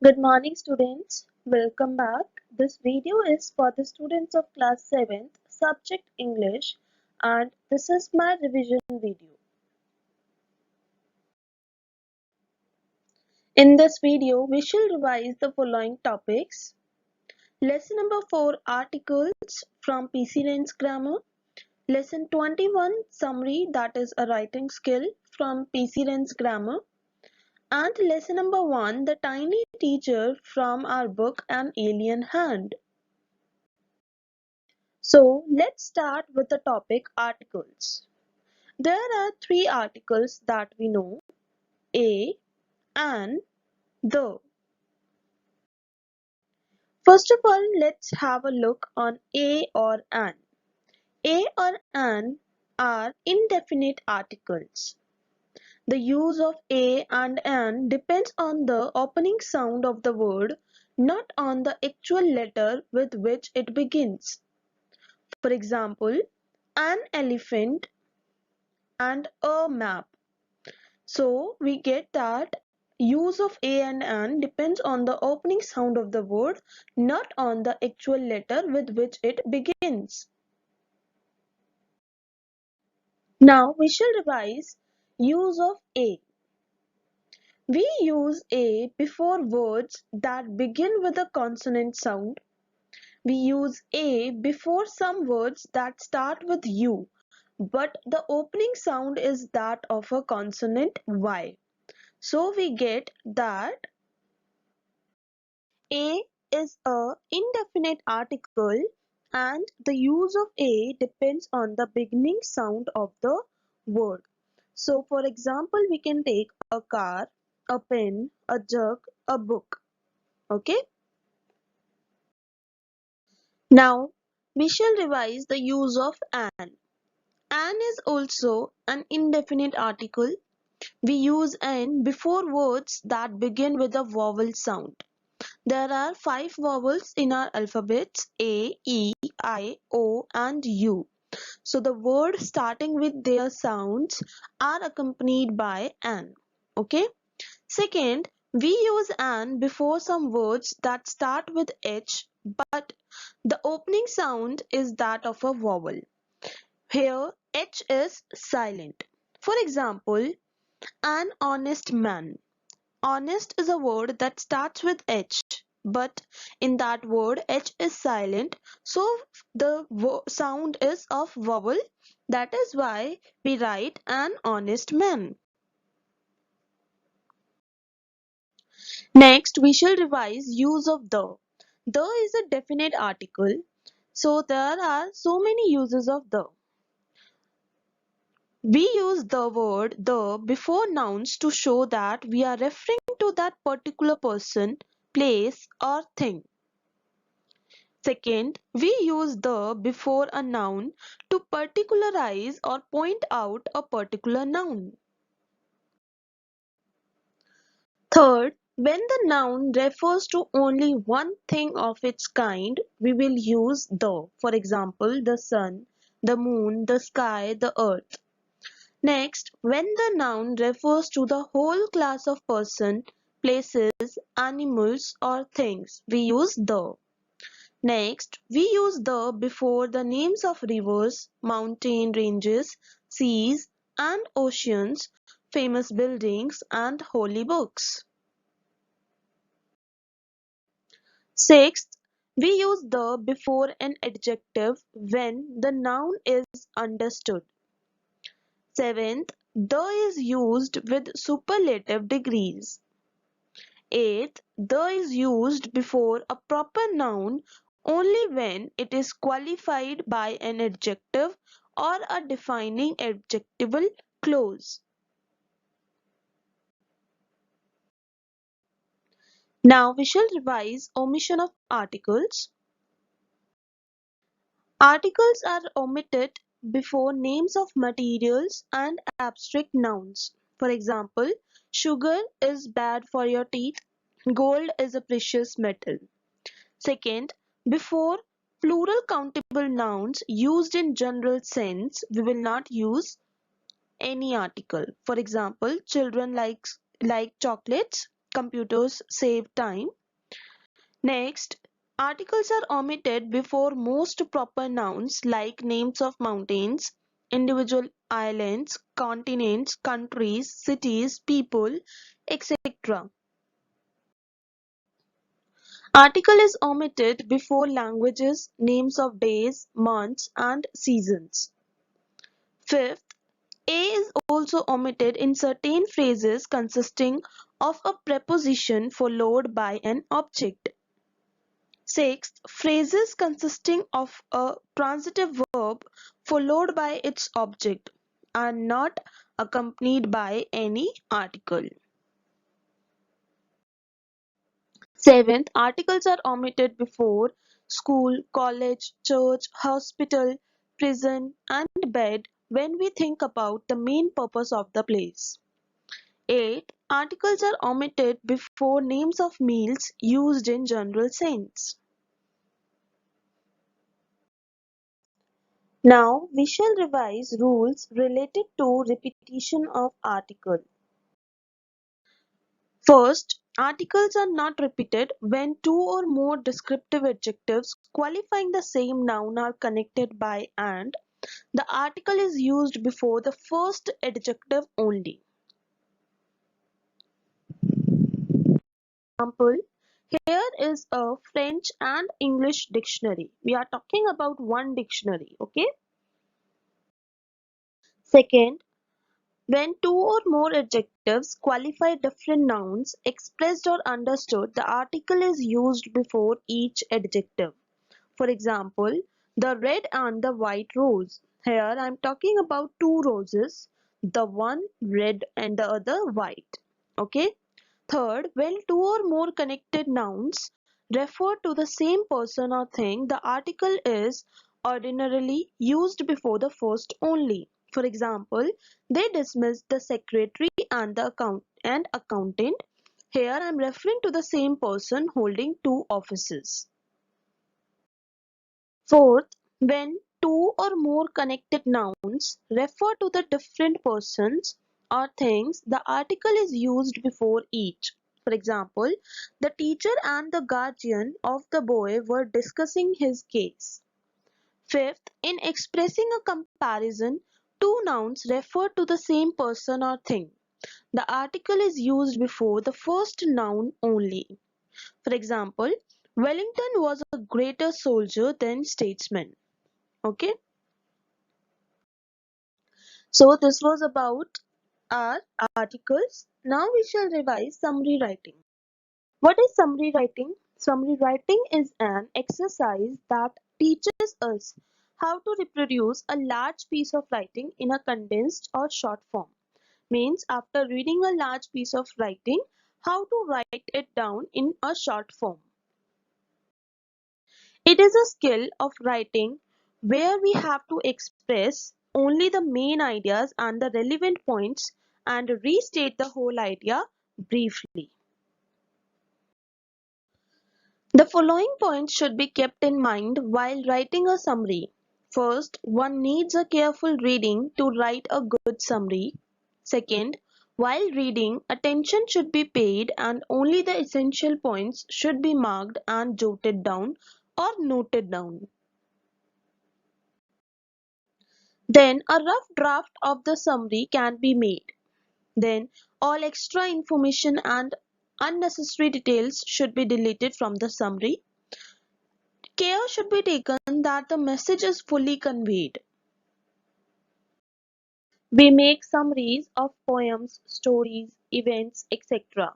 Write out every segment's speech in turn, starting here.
Good morning students, welcome back. This video is for the students of class 7th, subject English, and this is my revision video. In this video, we shall revise the following topics. Lesson number 4, articles from PC Lens Grammar. Lesson 21, summary, that is a writing skill from PC Lens Grammar. And lesson number 1, the tiny teacher from our book An Alien Hand. So let's start with the topic articles. There are three articles that we know: a, an, the. First of all, let's have a look on a or an. A or an are indefinite articles. The use of a and an depends on the opening sound of the word, not on the actual letter with which it begins. For example, an elephant and a map. So we get that use of a and an depends on the opening sound of the word, not on the actual letter with which it begins. Now we shall revise use of a. We use a before words that begin with a consonant sound. We use a before some words that start with U, but the opening sound is that of a consonant Y. So we get that a is a indefinite article and the use of a depends on the beginning sound of the word. So for example, we can take a car, a pen, a jug, a book. Okay. Now we shall revise the use of an. An is also an indefinite article. We use an before words that begin with a vowel sound. There are 5 vowels in our alphabets: A, E, I, O and U. So the words starting with their sounds are accompanied by an. Okay. Second, we use an before some words that start with H, but the opening sound is that of a vowel. Here H is silent. For example, an honest man. Honest is a word that starts with H, but in that word H is silent, so the sound is of vowel. That is why we write an honest man. Next, we shall revise use of the. The is a definite article, so there are so many uses of the. We use the word the before nouns to show that we are referring to that particular person, place or thing. Second, we use the before a noun to particularize or point out a particular noun. Third, when the noun refers to only one thing of its kind, we will use the. For example, the sun, the moon, the sky, the earth. Next, when the noun refers to the whole class of person, places, animals or things, we use the. Next, we use the before the names of rivers, mountain ranges, seas and oceans, famous buildings and holy books. Sixth, we use the before an adjective when the noun is understood. Seventh, the is used with superlative degrees. Eighth, the is used before a proper noun only when it is qualified by an adjective or a defining adjectival clause. Now we shall revise omission of articles. Articles are omitted before names of materials and abstract nouns. For example, sugar is bad for your teeth. Gold is a precious metal. Second, before plural countable nouns used in general sense, we will not use any article. For example, children like chocolates. computers save time. Next, articles are omitted before most proper nouns like names of mountains, individual islands, continents, countries, cities, people, etc. Article is omitted before languages, names of days, months, and seasons. Fifth, a is also omitted in certain phrases consisting of a preposition followed by an object. Sixth, phrases consisting of a transitive verb followed by its object are not accompanied by any article. Seventh, articles are omitted before school, college, church, hospital, prison, and bed when we think about the main purpose of the place. 8. Articles are omitted before names of meals used in general sense. Now we shall revise rules related to repetition of article. First, articles are not repeated when two or more descriptive adjectives qualifying the same noun are connected by and the article is used before the first adjective only. Example, here is a French and English dictionary. We are talking about one dictionary, okay? Second, when two or more adjectives qualify different nouns expressed or understood, the article is used before each adjective. For example, the red and the white rose. Here I am talking about two roses, the one red and the other white. Okay? Third, when two or more connected nouns refer to the same person or thing, the article is ordinarily used before the first only. For example, they dismissed the secretary and the accountant. Here I am referring to the same person holding two offices. Fourth, when two or more connected nouns refer to the different persons or things, the article is used before each. For example, the teacher and the guardian of the boy were discussing his case. Fifth, in expressing a comparison, two nouns refer to the same person or thing. The article is used before the first noun only. For example, Wellington was a greater soldier than statesman. Okay, so this was about our articles. Now we shall revise summary writing. What is summary writing? Summary writing is an exercise that teaches us how to reproduce a large piece of writing in a condensed or short form. Means after reading a large piece of writing, how to write it down in a short form. It is a skill of writing where we have to express only the main ideas and the relevant points and restate the whole idea briefly. The following points should be kept in mind while writing a summary. First, one needs a careful reading to write a good summary. Second, while reading, attention should be paid and only the essential points should be marked and jotted down or noted down. Then a rough draft of the summary can be made. Then all extra information and unnecessary details should be deleted from the summary. Care should be taken that the message is fully conveyed. We make summaries of poems, stories, events, etc.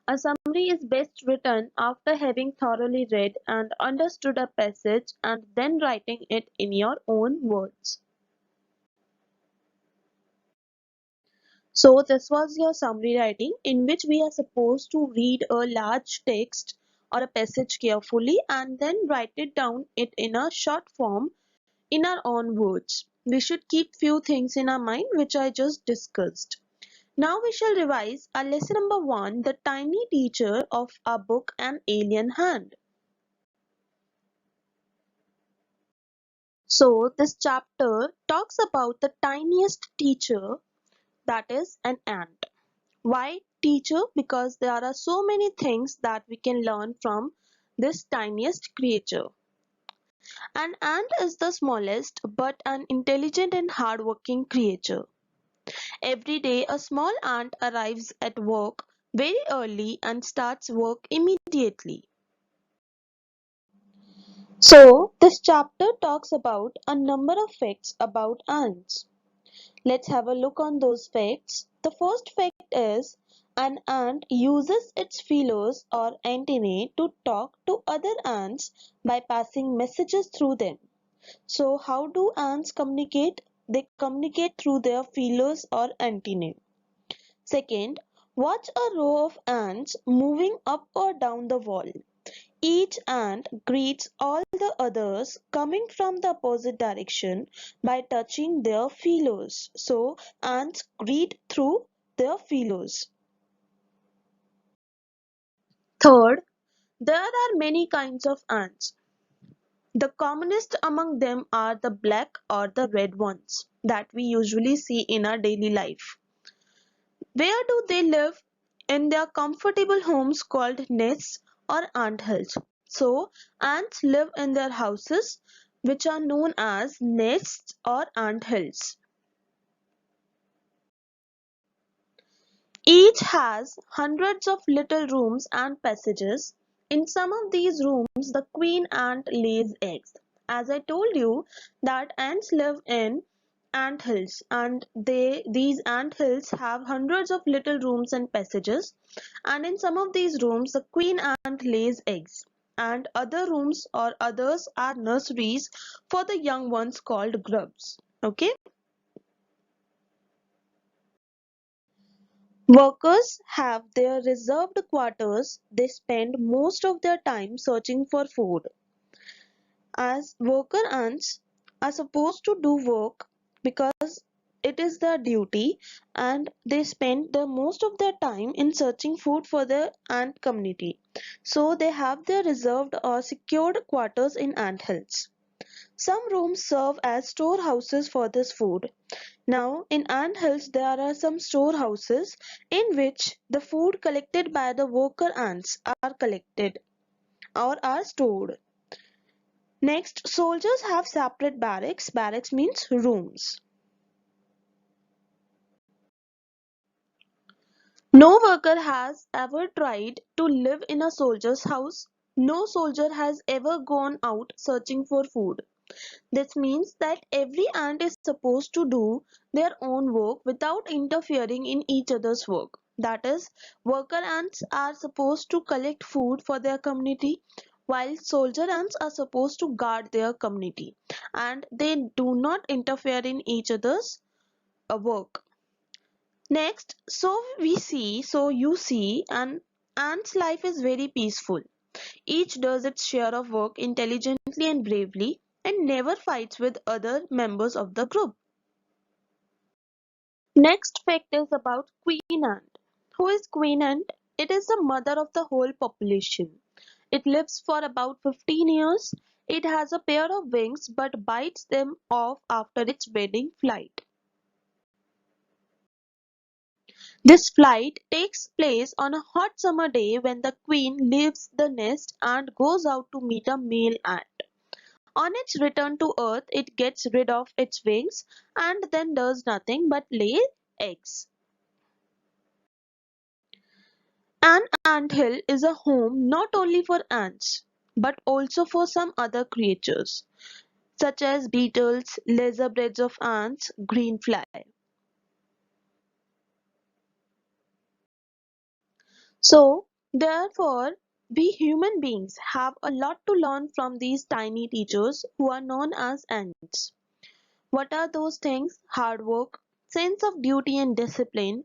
A summary is best written after having thoroughly read and understood a passage and then writing it in your own words. So this was your summary writing in which we are supposed to read a large text or a passage carefully and then write it in a short form in our own words. We should keep few things in our mind which I just discussed. Now we shall revise our lesson number 1, the tiny teacher of our book An Alien Hand. So this chapter talks about the tiniest teacher, that is an ant. Why teacher because there are so many things that we can learn from this tiniest creature. An ant is the smallest but an intelligent and hardworking creature. Every day, a small ant arrives at work very early and starts work immediately. So, this chapter talks about a number of facts about ants. Let's have a look on those facts. The first fact is an ant uses its feelers or antennae to talk to other ants by passing messages through them. So, how do ants communicate? They communicate through their feelers or antennae. Second, watch a row of ants moving up or down the wall. Each ant greets all the others coming from the opposite direction by touching their feelers. So, ants greet through their feelers. Third, there are many kinds of ants. The commonest among them are the black or the red ones that we usually see in our daily life. Where do they live? In their comfortable homes called nests or ant hills. So, ants live in their houses, which are known as nests or ant hills. Each has hundreds of little rooms and passages. In some of these rooms, the queen ant lays eggs. As I told you that ants live in ant hills and these ant hills have hundreds of little rooms and passages, and in some of these rooms the queen ant lays eggs, and other rooms or others are nurseries for the young ones called grubs. Okay. Workers have their reserved quarters. They spend most of their time searching for food. As worker ants are supposed to do work because it is their duty, and they spend the most of their time in searching food for the ant community. So they have their reserved or secured quarters in ant hills. Some rooms serve as storehouses for this food. Now, in ant hills, there are some storehouses in which the food collected by the worker ants are collected or are stored. Next, soldiers have separate barracks. Barracks means rooms. No worker has ever tried to live in a soldier's house. No soldier has ever gone out searching for food. This means that every ant is supposed to do their own work without interfering in each other's work. That is, worker ants are supposed to collect food for their community, while soldier ants are supposed to guard their community, and they do not interfere in each other's work. Next, so you see, an ant's life is very peaceful. Each does its share of work intelligently and bravely and never fights with other members of the group. Next fact is about queen ant. Who is queen ant? It is the mother of the whole population. It lives for about 15 years. It has a pair of wings but bites them off after its wedding flight. This flight takes place on a hot summer day when the queen leaves the nest and goes out to meet a male ant. On its return to Earth, it gets rid of its wings and then does nothing but lay eggs. An anthill is a home not only for ants but also for some other creatures such as beetles, lizardbreads of ants, greenfly. So, therefore, we human beings have a lot to learn from these tiny teachers who are known as ants. What are those things? Hard work, sense of duty and discipline,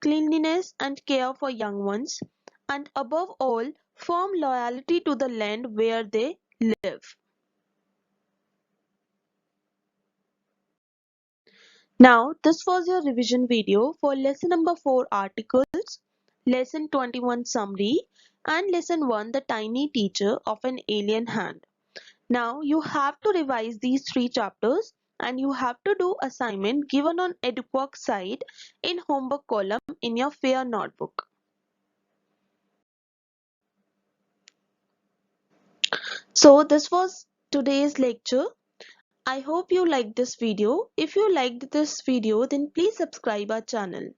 cleanliness and care for young ones, and above all, firm loyalty to the land where they live. Now, this was your revision video for lesson number 4 articles, lesson 21 summary, and lesson 1 the tiny teacher of an alien hand. Now, you have to revise these 3 chapters and you have to do assignment given on EduQuark site in homework column in your fair notebook. So this was today's lecture. I hope you liked this video. If you liked this video, then please subscribe our channel.